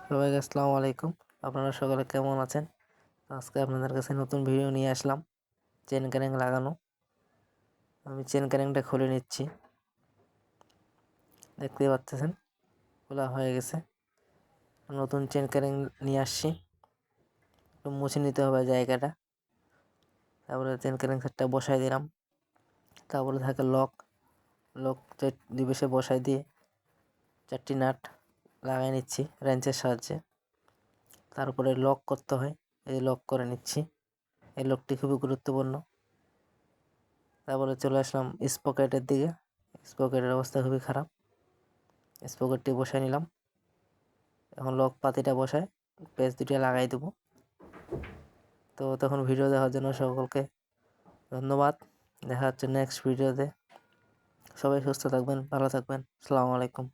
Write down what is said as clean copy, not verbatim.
সবাইকে আসসালামু আলাইকুম। আপনারা সকলে কেমন আছেন? আজকে আপনাদের কাছে নতুন ভিডিও নিয়ে আসলাম, চেন কানেক্ট লাগানো। আমি চেন কানেক্টটা খুলে নিচ্ছি। দেখতেই পাচ্ছেন খোলা হয়ে গেছে। নতুন চেন কানেক্ট নিয়ে আসছি, একটু মুছে নিতে হবে জায়গাটা। তারপরে চেন কানেক্ট সেটটা বসাই দিলাম। তারপরে থাকে লক, দুই পাশে বসাই দিয়ে 4টি নাট লাগাই নিচ্ছি রেঞ্চের সাহায্যে। তারপরে লক করতে হয়, এই লক করে নিচ্ছি। এই লকটি খুবই গুরুত্বপূর্ণ। তারপরে চলে আসলাম স্পকেটের দিকে। স্পকেটের অবস্থা খুবই খারাপ। স্পকেটটি বসাই নিলাম। এখন লক পাতিটা বসায় পেঁচ দুটো লাগাই দেবো। তো তখন ভিডিও দেখার জন্য সকলকে ধন্যবাদ। দেখা হচ্ছে নেক্সট ভিডিওতে। সবাই সুস্থ থাকবেন, ভালো থাকবেন। আসসালামু আলাইকুম।